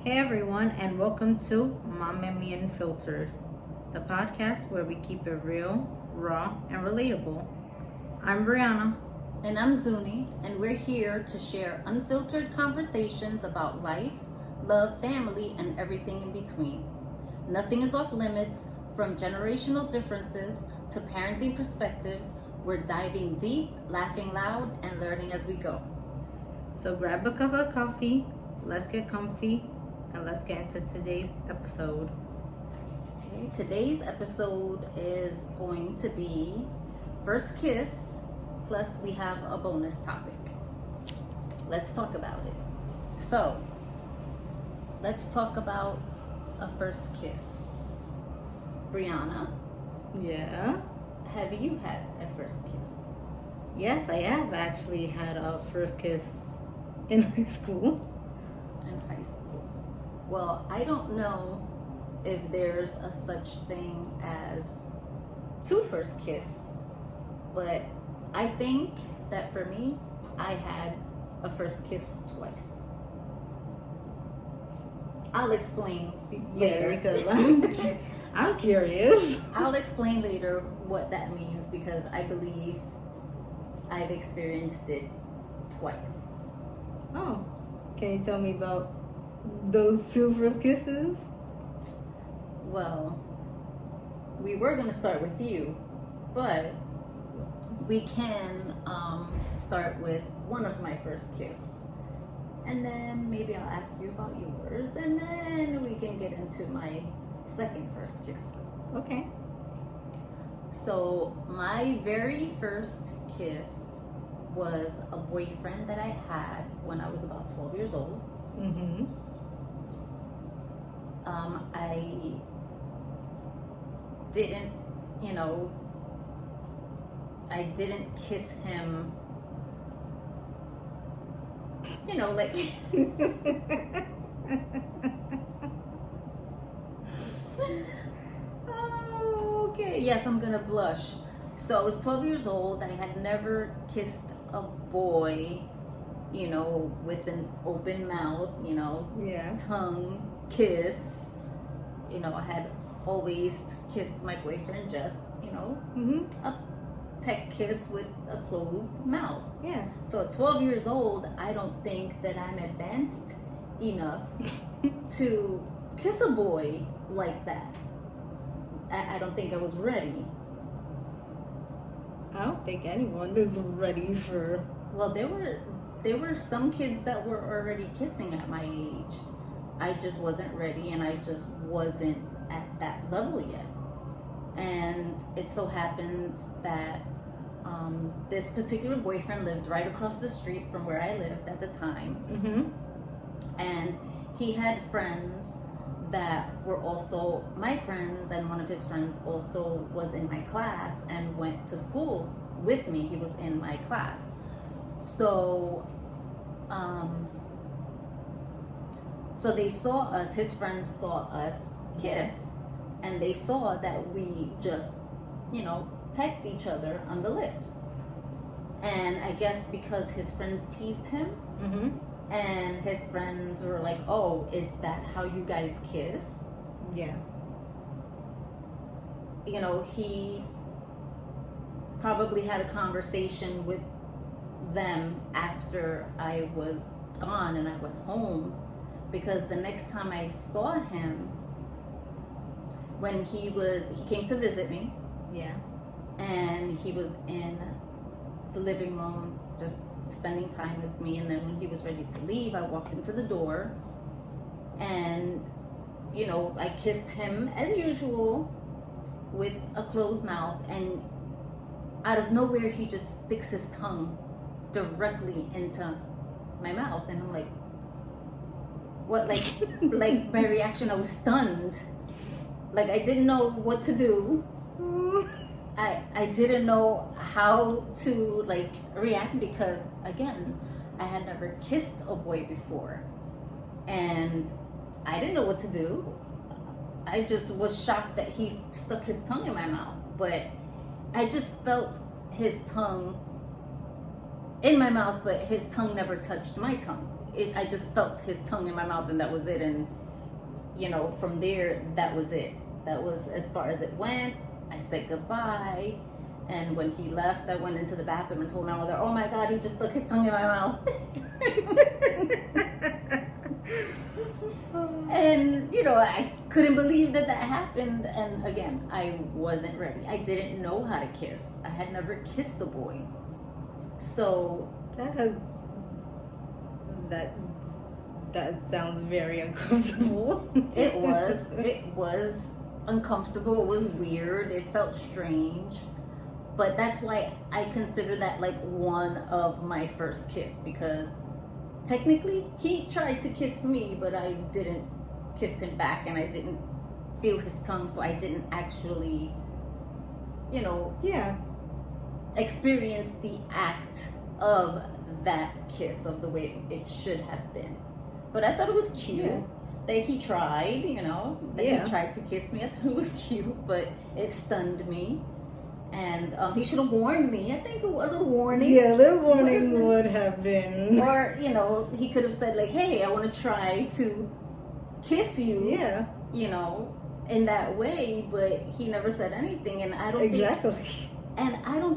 Hey everyone, and welcome to Mom and Me Unfiltered, the podcast where we keep it real, raw, and relatable. I'm Brianna. And I'm Zuni, and we're here to share unfiltered conversations about life, love, family, and everything in between. Nothing is off limits, from generational differences to parenting perspectives. We're diving deep, laughing loud, and learning as we go. So grab a cup of coffee, let's get comfy, and let's get into today's episode. Okay, today's episode is going to be first kiss, plus we have a bonus topic. Let's talk about it. So, let's talk about a first kiss. Brianna, Yeah? have you had a first kiss? Yes, I have actually had a first kiss in high school. In high school? Well, I don't know if there's a such thing as two first kiss, but I think that for me, I had a first kiss twice. I'll explain later. Yeah, because I'm curious. I'll explain later what that means because I believe I've experienced it twice. Oh, can you tell me about those two first kisses? Well, we were going to start with you, but we can start with one of my first kiss. And then maybe I'll ask you about yours, and then we can get into my second first kiss. Okay. So my very first kiss was a boyfriend that I had when I was about 12 years old. Mm-hmm. I didn't, I didn't kiss him, like oh, okay. Yes, I'm gonna blush. So I was 12 years old. I had never kissed a boy, with an open mouth, Yeah. tongue kiss. I had always kissed my boyfriend just, Mm-hmm. a peck kiss with a closed mouth. Yeah. So at 12 years old, I don't think that I'm advanced enough to kiss a boy like that. I don't think I was ready. I don't think anyone is ready for. Well, there were some kids that were already kissing at my age. I just wasn't ready, and I just wasn't at that level yet. And it so happens that this particular boyfriend lived right across the street from where I lived at the time. Mm-hmm. And he had friends that were also my friends, and one of his friends also was in my class and went to school with me. He was in my class. So so they saw us, his friends saw us kiss, and they saw that we just, pecked each other on the lips. And I guess because his friends teased him, Mm-hmm. and his friends were like, "Oh, is that how you guys kiss?" Yeah. He probably had a conversation with them after I was gone and I went home, because the next time I saw him, when he came to visit me, Yeah. and he was in the living room just spending time with me, and then when he was ready to leave, I walked into the door, and I kissed him as usual with a closed mouth, and out of nowhere he just sticks his tongue directly into my mouth, and I'm like, what? Like my reaction, I was stunned, like I didn't know what to do. I didn't know how to react, because again, I had never kissed a boy before, and I didn't know what to do. I just was shocked that he stuck his tongue in my mouth, but I just felt his tongue in my mouth, but his tongue never touched my tongue. I just felt his tongue in my mouth, and that was it. And from there, that was it. That was as far as it went. I said goodbye, and when he left, I went into the bathroom and told my mother, "Oh my God, he just stuck his tongue in my mouth." And I couldn't believe that happened. And again, I wasn't ready. I didn't know how to kiss. I had never kissed a boy. So that sounds very uncomfortable. it was uncomfortable. It was weird. It felt strange. But that's why I consider that like one of my first kiss, because technically he tried to kiss me, but I didn't kiss him back, and I didn't feel his tongue, so I didn't actually experience the act of that kiss of the way it should have been. But I thought it was cute that he tried, he tried to kiss me. I thought it was cute, but it stunned me. And he should have warned me. I think a little warning. Yeah, a little warning would have been. Or, he could have said like, "Hey, I want to try to kiss you." Yeah. In that way, but he never said anything, and I don't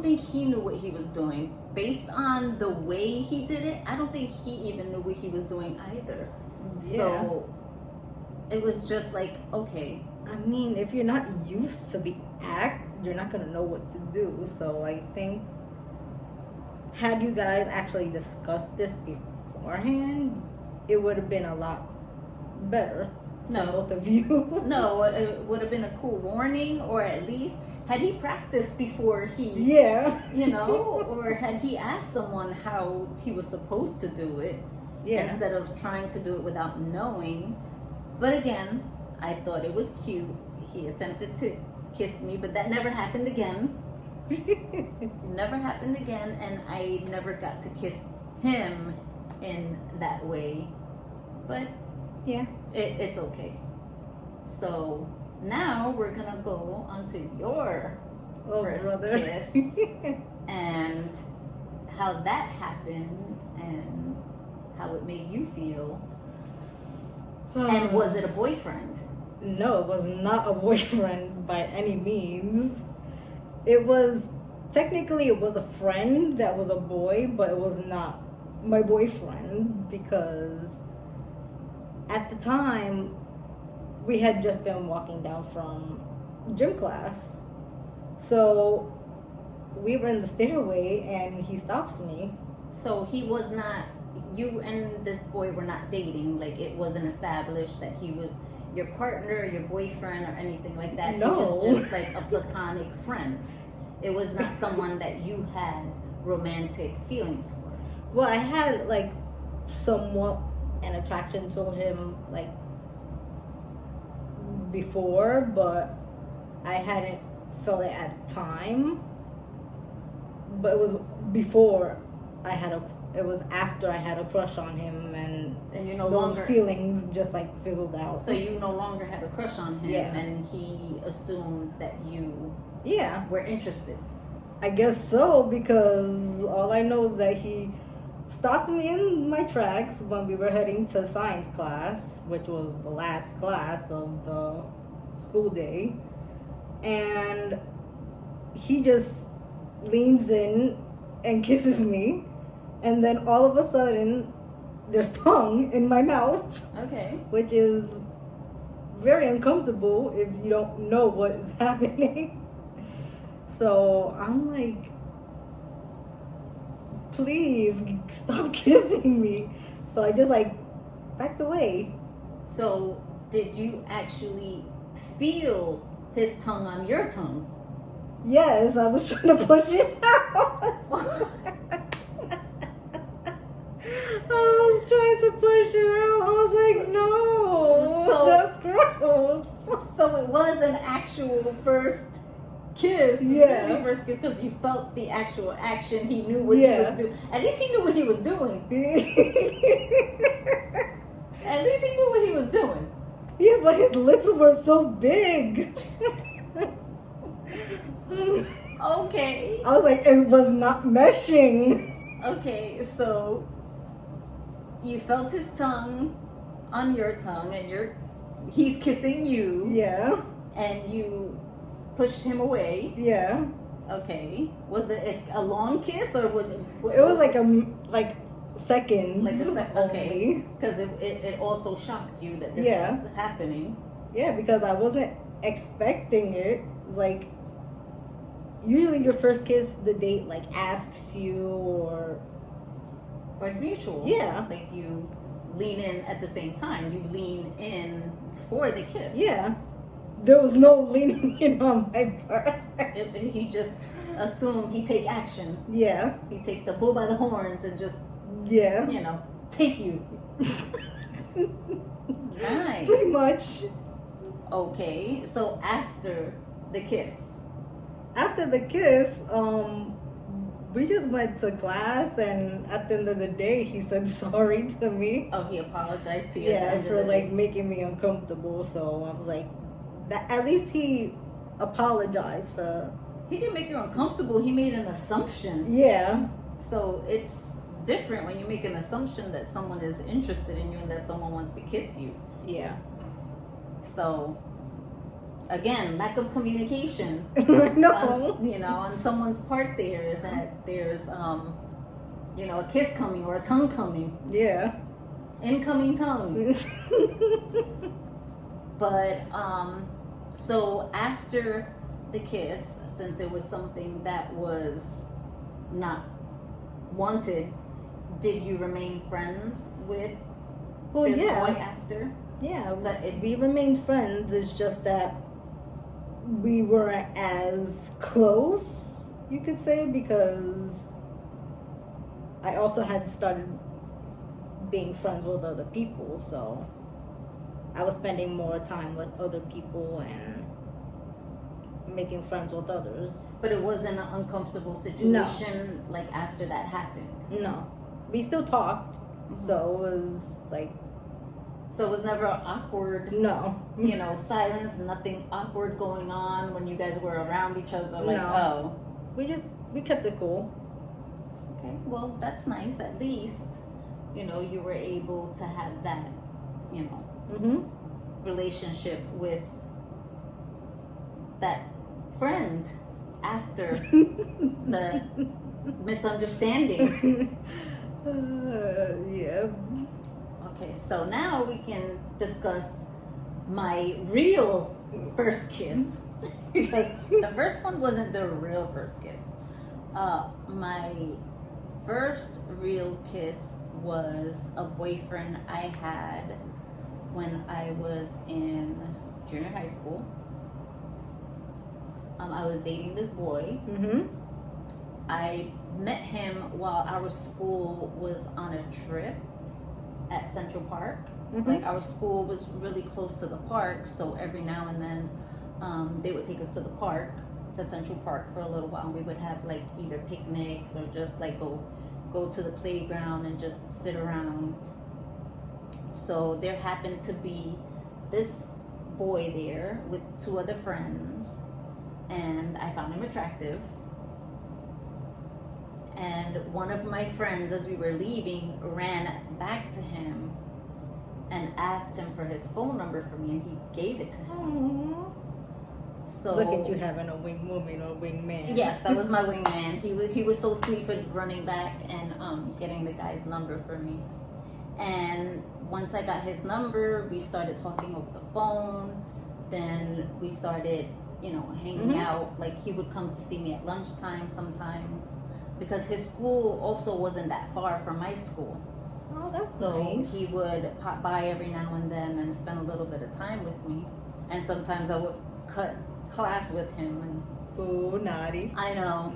think he knew what he was doing. Based on the way he did it, I don't think he even knew what he was doing either. Yeah. So it was just like, okay. I mean, if you're not used to the act, you're not going to know what to do. So I think, had you guys actually discussed this beforehand, it would have been a lot better for both of you. No, it would have been a cool warning, or at least had he practiced before he, or had he asked someone how he was supposed to do it, instead of trying to do it without knowing. But again, I thought it was cute. He attempted to kiss me, but that never happened again. It never happened again, and I never got to kiss him in that way. But it's okay. So now we're gonna go on to your first kiss and how that happened and how it made you feel. And was it a boyfriend? No, it was not a boyfriend by any means. It was a friend that was a boy, but it was not my boyfriend, because at the time we had just been walking down from gym class. So we were in the stairway and he stops me. So he was not, you and this boy were not dating, like it wasn't established that he was your partner, your boyfriend, or anything like that. No. He was just like a platonic friend. It was not someone that you had romantic feelings for. Well, I had like somewhat an attraction to him like before, but I hadn't felt it at the time. But it was before it was after I had a crush on him, and you those feelings just like fizzled out. So you no longer had a crush on him, and he assumed that you were interested. I guess so, because all I know is that he stopped me in my tracks when we were heading to science class, which was the last class of the school day, and he just leans in and kisses me, and then all of a sudden there's tongue in my mouth. Okay. Which is very uncomfortable if you don't know what is happening. So I'm like, please stop kissing me. So I just like backed away. So did you actually feel his tongue on your tongue? Yes, I was trying to push it out. I was trying to push it out. I was like, no, that's gross. So it was an actual first kiss. Yeah. Really first kiss, because you felt the actual action. He knew what he was doing. At least he knew what he was doing. At least he knew what he was doing. Yeah, but his lips were so big. Okay. I was like, it was not meshing. Okay, so you felt his tongue on your tongue, and he's kissing you, Yeah. and you pushed him away. Yeah. Okay. Was it a long kiss, or was it? It was like seconds. Like a okay. Only. Because it also shocked you that this Yeah. was happening. Yeah, because I wasn't expecting it. It's like usually your first kiss, the date like asks you or it's mutual. Yeah. Like you lean in at the same time. You lean in for the kiss. Yeah. There was no leaning in on my part. He just assumed he take action. Yeah. He take the bull by the horns and just Yeah. take you. Nice. Pretty much. Okay, so after the kiss. After the kiss, we just went to class, and at the end of the day, he said sorry to me. Oh, he apologized to you. Yeah, at the end for of the like day. making me uncomfortable. So I was like, that. At least he apologized for. He didn't make you uncomfortable. He made an assumption. Yeah. So it's different when you make an assumption that someone is interested in you and that someone wants to kiss you. Yeah. So again, lack of communication. No. On someone's part there, that there's a kiss coming or a tongue coming. Yeah. Incoming tongue. But so after the kiss, since it was something that was not wanted, did you remain friends with Well, this yeah. boy after? Yeah. So We remained friends. It's just that we weren't as close, you could say, because I also had started being friends with other people, so I was spending more time with other people and making friends with others. But it wasn't an uncomfortable situation like after that happened. No. We still talked, Mm-hmm. so it was like, So it was never awkward, no. silence, nothing awkward going on when you guys were around each other. Like, No. We kept it cool. okay, well, that's nice. At least, you were able to have that, Mm-hmm. relationship with that friend after the misunderstanding. Yeah. Okay, so now we can discuss my real first kiss. Because the first one wasn't the real first kiss. My first real kiss was a boyfriend I had when I was in junior high school. I was dating this boy. Mm-hmm. I met him while our school was on a trip at Central Park. Mm-hmm. Like, our school was really close to the park, so every now and then they would take us to the park, to Central Park, for a little while. We would have like either picnics or just like go to the playground and just sit around. So there happened to be this boy there with two other friends, and I found him attractive. And one of my friends, as we were leaving, ran back to him and asked him for his phone number for me, and he gave it to him. Aww. So Look at you having a wing woman or wing man. yes, that was my wingman. He was so sweet for running back and getting the guy's number for me. And once I got his number, we started talking over the phone. Then we started, hanging out. Like, he would come to see me at lunchtime sometimes, because his school also wasn't that far from my school. Oh, that's So nice. he would pop by every now and then and spend a little bit of time with me. And sometimes I would cut class with him. And Ooh, naughty. I know,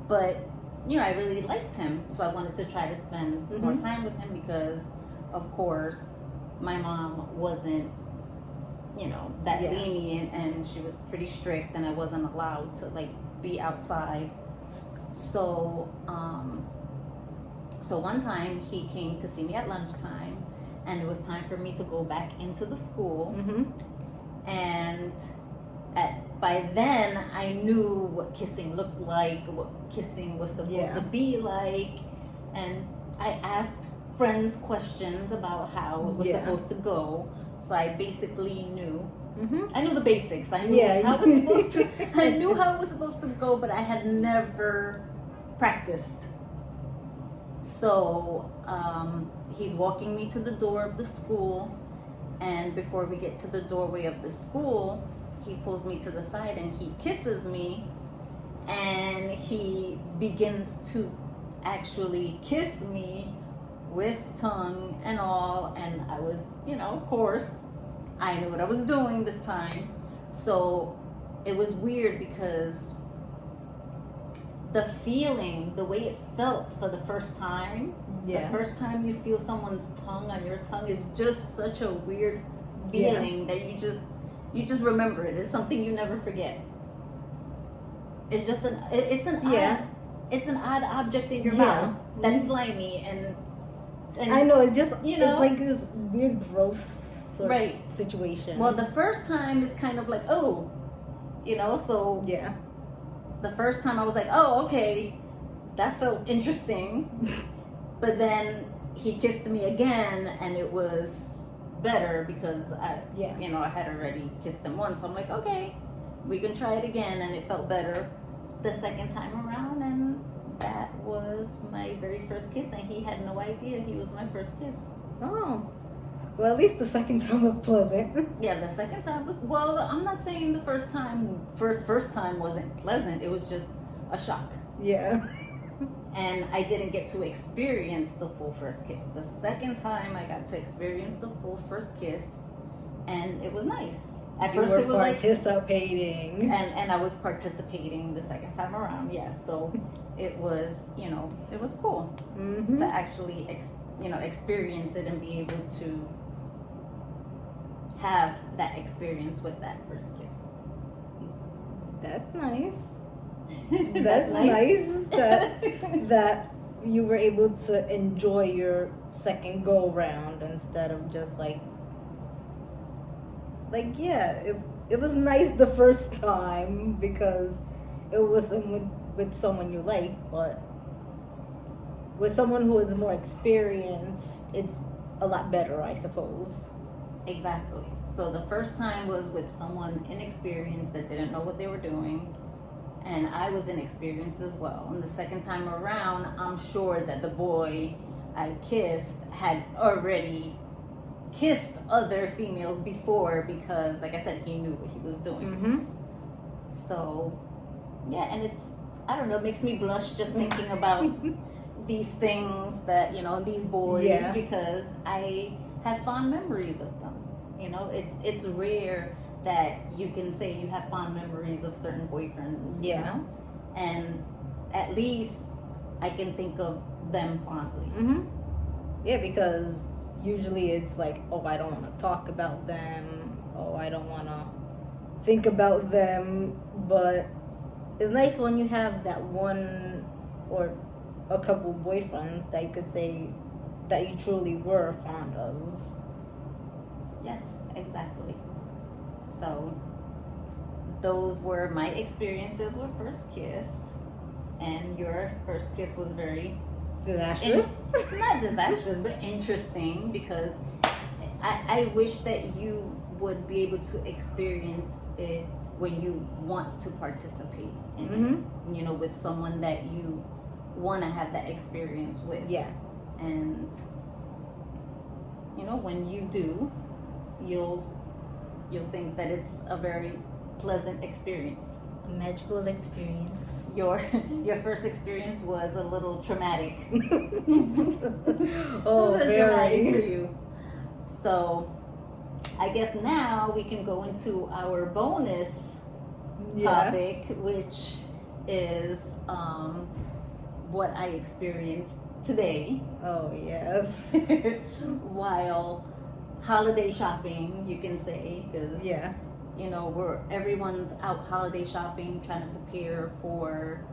but I really liked him, so I wanted to try to spend more time with him, because of course my mom wasn't that Yeah. lenient, and she was pretty strict, and I wasn't allowed to be outside. So so one time he came to see me at lunchtime, and it was time for me to go back into the school. Mm-hmm. And by then I knew what kissing looked like, what kissing was supposed to be like, and I asked friends questions about how it was Yeah. supposed to go. So I basically knew. Mm-hmm. I knew the basics. I knew Yeah. how it was supposed to. I knew how it was supposed to go, but I had never practiced. So he's walking me to the door of the school, and before we get to the doorway of the school, he pulls me to the side and he kisses me, and he begins to actually kiss me with tongue and all. And I was, of course, I knew what I was doing this time. So it was weird because the feeling, the way it felt for the first time, the first time you feel someone's tongue on your tongue is just such a weird feeling that you just remember it. It's something you never forget. It's just it's an odd object in your mouth that's slimy and I know, it's just you know, it's like this weird gross sort of situation. Well, the first time is kind of like, oh, so the first time I was like, oh, okay, that felt interesting. But then he kissed me again, and it was better because I had already kissed him once. So I'm like, okay, we can try it again, and it felt better the second time around, and that was my very first kiss, and he had no idea he was my first kiss. Oh. Well, at least the second time was pleasant. Yeah, the second time was, well, I'm not saying the first time wasn't pleasant. It was just a shock. Yeah. And I didn't get to experience the full first kiss. The second time I got to experience the full first kiss, and it was nice. At first it was participating. And I was participating the second time around, yes. So it was, it was cool to actually, experience it and be able to have that experience with that first kiss. That's nice. That's nice that you were able to enjoy your second go round instead of just it was nice the first time because it was with someone you like, but with someone who is more experienced, it's a lot better, I suppose. Exactly. So the first time was with someone inexperienced that didn't know what they were doing, and I was inexperienced as well. And the second time around, I'm sure that the boy I kissed had already kissed other females before because, like I said, he knew what he was doing. Mm-hmm. So, yeah, and I don't know, it makes me blush just thinking about these things that, these boys, because I have fond memories of them. It's rare that you can say you have fond memories of certain boyfriends, and at least I can think of them fondly. Mm-hmm. Yeah, because usually it's like, oh, I don't want to talk about them, oh, I don't want to think about them, but it's nice when you have that one or a couple boyfriends that you could say that you truly were fond of. Yes, exactly. So those were my experiences with first kiss, and your first kiss was very disastrous. Not disastrous, but interesting, because I wish that you would be able to experience it when you want to participate in it, with someone that you want to have that experience with. Yeah. And when you do, you'll think that it's a very pleasant experience. A magical experience. Your first experience was a little traumatic. Oh, it was very traumatic for you. So I guess now we can go into our bonus topic, which is what I experienced today. Oh, yes. While holiday shopping, you can say, because everyone's out holiday shopping, trying to prepare for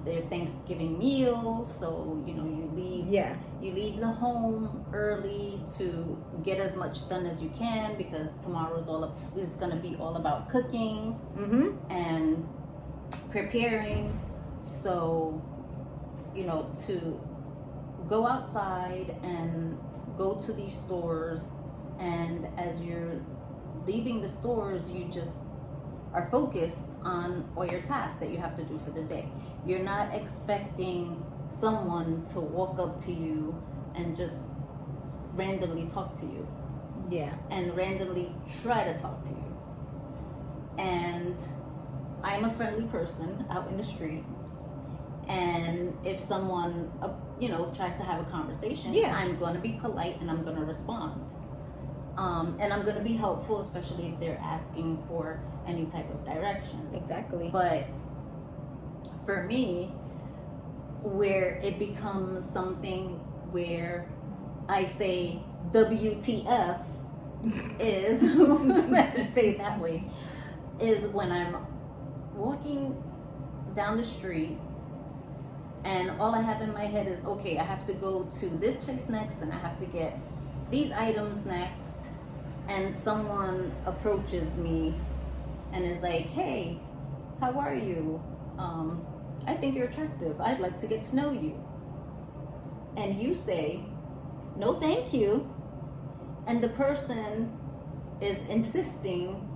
their Thanksgiving meals. So you leave the home early to get as much done as you can, because tomorrow's is going to be all about cooking and preparing. So to go outside and go to these stores, and as you're leaving the stores, you just are focused on all your tasks that you have to do for the day. You're not expecting someone to walk up to you and just randomly talk to you. Yeah. And randomly try to talk to you. And I'm a friendly person out in the street. And if someone, tries to have a conversation, yeah, I'm going to be polite and I'm going to respond. And I'm going to be helpful, especially if they're asking for any type of directions. Exactly. But for me, where it becomes something where I say WTF is, I have to say it that way, is when I'm walking down the street and all I have in my head is, okay, I have to go to this place next and I have to get these items next, and someone approaches me and is like, hey, how are you? I think you're attractive. I'd like to get to know you. And you say, no, thank you. And the person is insisting,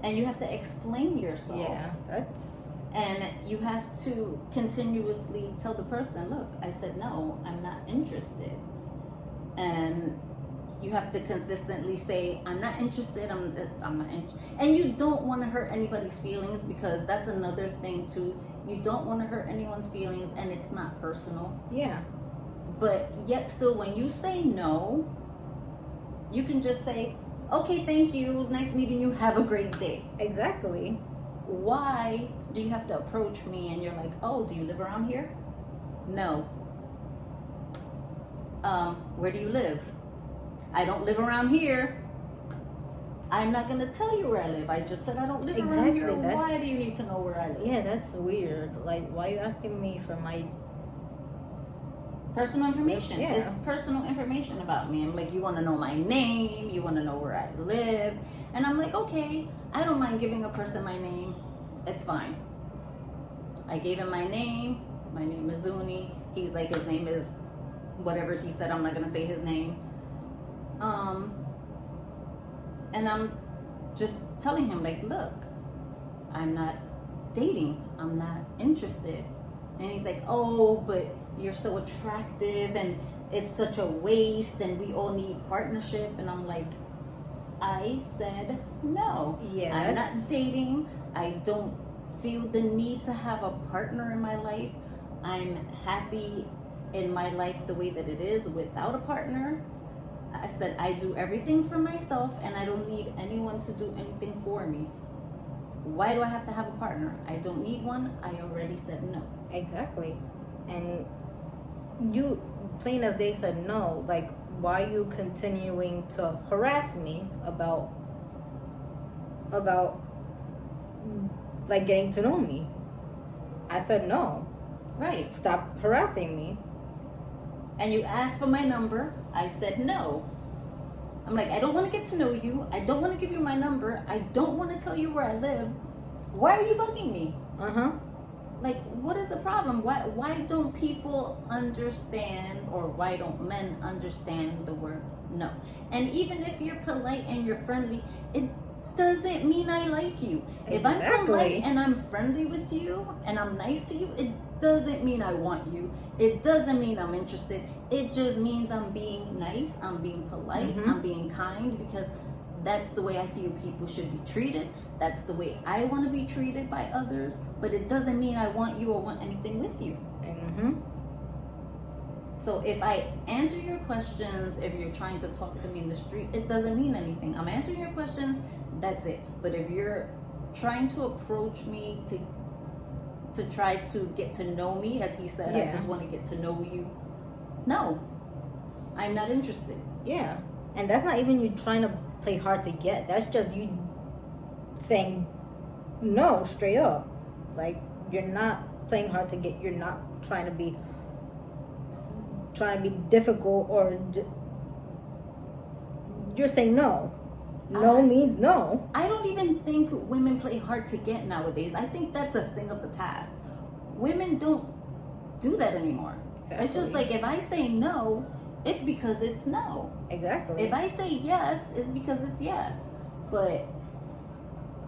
and you have to explain yourself. Yeah, that's... And you have to continuously tell the person, look, I said no, I'm not interested. And you have to consistently say, I'm not interested, I'm not interested. And you don't want to hurt anybody's feelings, because that's another thing too. You don't want to hurt anyone's feelings, and it's not personal. Yeah. But yet still, when you say no, you can just say, okay, thank you, it was nice meeting you, have a great day. Exactly. Why do you have to approach me and you're like, oh, do you live around here? No. Where do you live? I don't live around here. I'm not going to tell you where I live. I just said I don't live around here. Why do you need to know where I live? Yeah, that's weird. Like, why are you asking me for my personal information? Yeah. It's personal information about me. I'm like, you want to know my name? You want to know where I live? And I'm like, okay, I don't mind giving a person my name. It's fine. I gave him my name. My name is Zuni. He's like, his name is whatever he said. I'm not going to say his name. And I'm just telling him, like, look, I'm not dating. I'm not interested. And he's like, oh, but you're so attractive and it's such a waste and we all need partnership. And I'm like, I said no. Yeah. I'm not dating. I don't feel the need to have a partner in my life. I'm happy in my life the way that it is without a partner. I said I do everything for myself and I don't need anyone to do anything for me. Why do I have to have a partner? I don't need one. I already said no. Exactly. And you, plain as day, said no. Like, why are you continuing to harass me about like getting to know me? I said no. Right. Stop harassing me. And you asked for my number. I said no. I'm like, I don't want to get to know you. I don't want to give you my number. I don't want to tell you where I live. Why are you bugging me? Like, what is the problem? Why don't people understand, or why don't men understand the word no? And even if you're polite and you're friendly, it doesn't mean I like you. If I'm polite and I'm friendly with you and I'm nice to you, it doesn't mean I want you. It doesn't mean I'm interested. It just means I'm being nice, I'm being polite, I'm being kind, because that's the way I feel people should be treated. That's the way I want to be treated by others. But it doesn't mean I want you or want anything with you. So if I answer your questions, if you're trying to talk to me in the street, it doesn't mean anything. I'm answering your questions, that's it. But if you're trying to approach me to try to get to know me, as he said, I just want to get to know you. No, I'm not interested. Yeah. And that's not even you trying to play hard to get. That's just you saying no straight up. Like, you're not playing hard to get. You're not trying to be difficult, or you're saying no. No means no. I don't even think women play hard to get nowadays. I think that's a thing of the past. Women don't do that anymore. Exactly. It's just like if I say no, it's because it's no. Exactly. If I say yes, it's because it's yes. But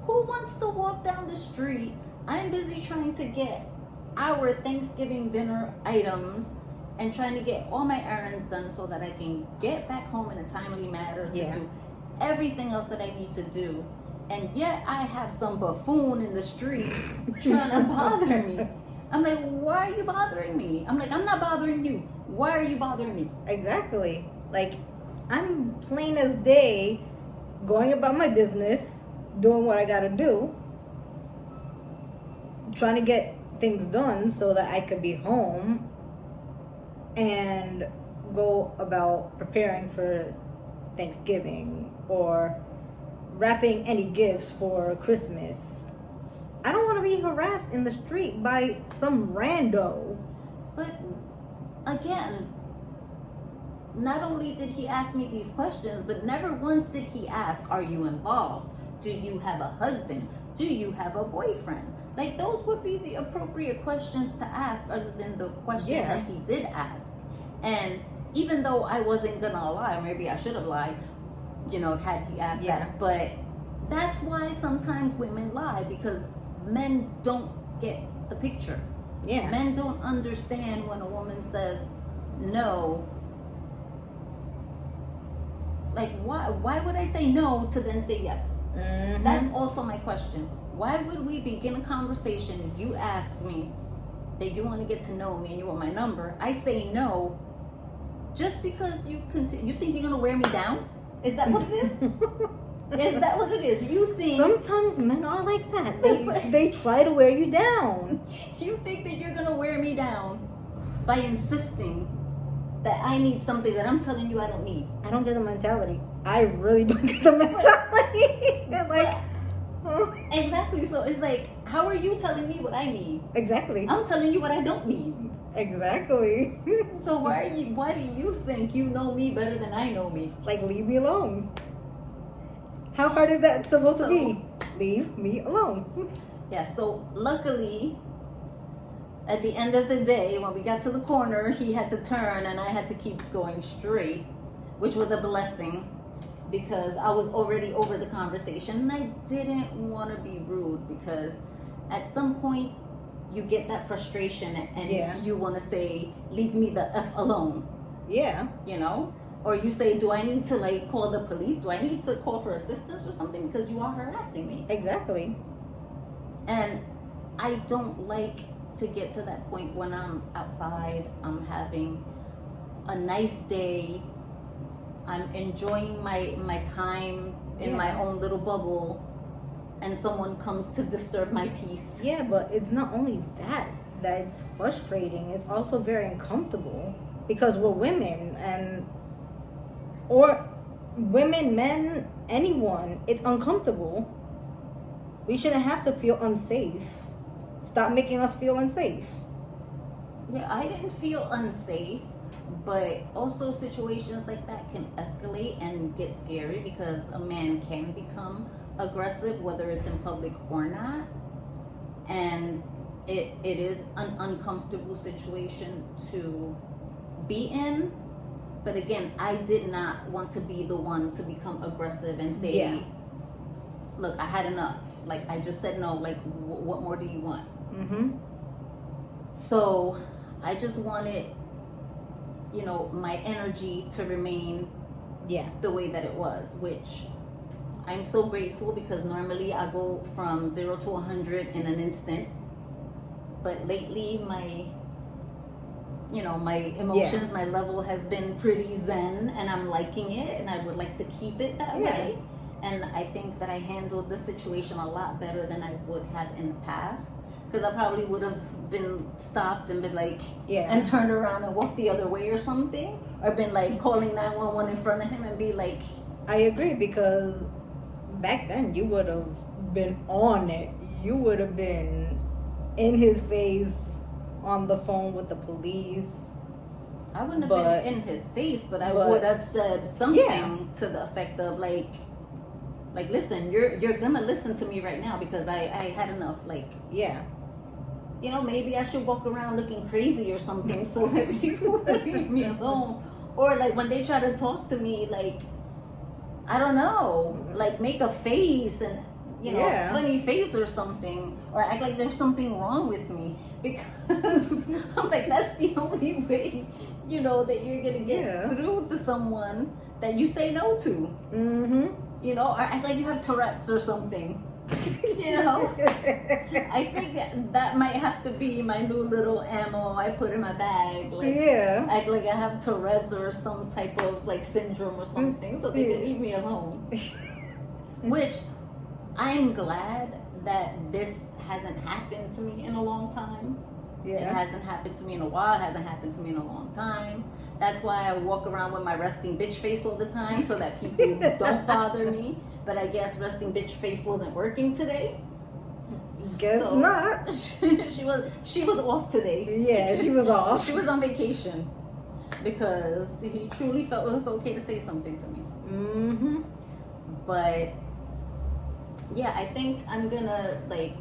who wants to walk down the street? I'm busy trying to get our Thanksgiving dinner items and trying to get all my errands done so that I can get back home in a timely manner to do everything else that I need to do. And yet I have some buffoon in the street trying to bother me. I'm like, why are you bothering me? I'm like, I'm not bothering you. Why are you bothering me? Exactly. Like, I'm plain as day going about my business, doing what I gotta do, trying to get things done so that I could be home and go about preparing for Thanksgiving or wrapping any gifts for Christmas. I don't want to be harassed in the street by some rando. But again, not only did he ask me these questions, but never once did he ask, are you involved? Do you have a husband? Do you have a boyfriend? Like, those would be the appropriate questions to ask other than the questions that he did ask. And even though I wasn't gonna lie, maybe I should have lied, had he asked that. But that's why sometimes women lie, because men don't get the picture. Yeah. Men don't understand when a woman says no. Like, why would I say no to then say yes? Mm-hmm. That's also my question. Why would we begin a conversation? You ask me that you want to get to know me and you want my number. I say no, just because you think you're gonna wear me down? Is that what it is? Is that what it is? You think sometimes men are like that. They try to wear you down. You think that you're gonna wear me down by insisting that I need something that I'm telling you I don't need. I don't get the mentality. I really don't get the mentality. Exactly. So it's like, how are you telling me what I need? Exactly. I'm telling you what I don't need. Exactly. So why do you think you know me better than I know me? Like, leave me alone. How hard is that supposed to be? Leave me alone. Yeah, so luckily, at the end of the day, when we got to the corner, he had to turn and I had to keep going straight, which was a blessing because I was already over the conversation and I didn't want to be rude, because at some point you get that frustration and you want to say, leave me the F alone. Yeah. Or you say, do I need to call the police? Do I need to call for assistance or something, because you are harassing me? Exactly. And I don't like to get to that point when I'm outside, I'm having a nice day, I'm enjoying my time in my own little bubble, and someone comes to disturb my peace. Yeah, but it's not only that it's frustrating, it's also very uncomfortable, because we're women, or women, men, anyone, it's uncomfortable. We shouldn't have to feel unsafe. Stop making us feel unsafe. Yeah, I didn't feel unsafe, but also situations like that can escalate and get scary, because a man can become aggressive, whether it's in public or not. And it is an uncomfortable situation to be in. But again, I did not want to be the one to become aggressive and say, look, I had enough. I just said no. What more do you want? Mm-hmm. So I just wanted, my energy to remain the way that it was, which I'm so grateful, because normally I go from 0 to 100 in an instant. But lately my emotions, my level has been pretty zen, and I'm liking it, and I would like to keep it that way. And I think that I handled the situation a lot better than I would have in the past, because I probably would have been stopped and been and turned around and walked the other way or something, or been calling 911 in front of him and be like. I agree, because back then you would have been on it. You would have been in his face, on the phone with the police. I wouldn't have been in his face, but I would have said something to the effect of listen, you're gonna listen to me right now, because I had enough. you know, maybe I should walk around looking crazy or something so that people will leave me alone. Or like when they try to talk to me, like, I don't know, like make a face and, you know, a funny face or something, or act like there's something wrong with me, because I'm like, that's the only way, you know, that you're gonna get through to someone that you say no to. You know, or act like you have Tourette's or something. You know, I think that might have to be my new little ammo I put in my bag. Like, act like I have Tourette's or some type of like syndrome or something, so they can leave me alone. Which I'm glad that this hasn't happened to me in a long time. It hasn't happened to me in a while. It hasn't happened to me in a long time. That's why I walk around with my resting bitch face all the time, so that people don't bother me. But I guess resting bitch face wasn't working today. Guess so, not. she was off today. Yeah, she was off. She was on vacation because he truly felt it was okay to say something to me. But yeah, I think I'm gonna like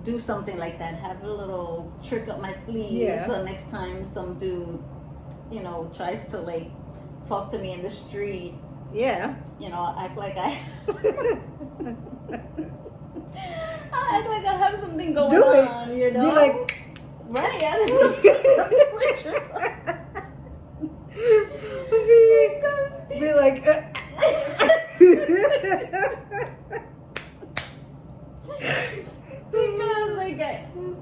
do something like that. Have a little trick up my sleeve. So next time some dude, you know, tries to like talk to me in the street, you know, act like I I act like I have something going on, you know. Be like, right? Yeah, there's some Twitch or something. Be like, because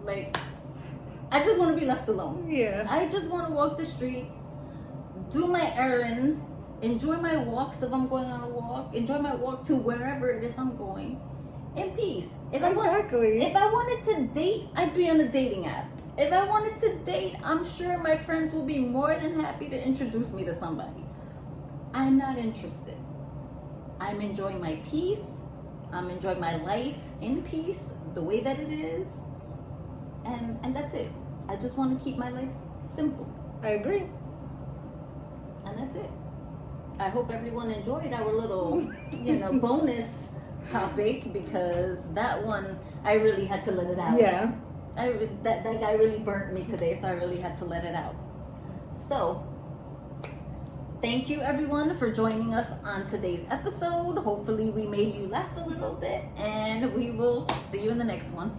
like I just want to be left alone. I just want to walk the streets, do my errands, enjoy my walks if I'm going on a walk, enjoy my walk to wherever it is I'm going, in peace. If I wanted to date, I'd be on a dating app. If I wanted to date, I'm sure my friends will be more than happy to introduce me to somebody. I'm not interested. I'm enjoying my peace. I'm enjoying my life in peace, the way that it is. And that's it. I just want to keep my life simple. I agree. And that's it. I hope everyone enjoyed our little, you know, bonus topic, because that one, I really had to let it out. That guy really burnt me today, so I really had to let it out. So, thank you everyone for joining us on today's episode. Hopefully we made you laugh a little bit, and we will see you in the next one.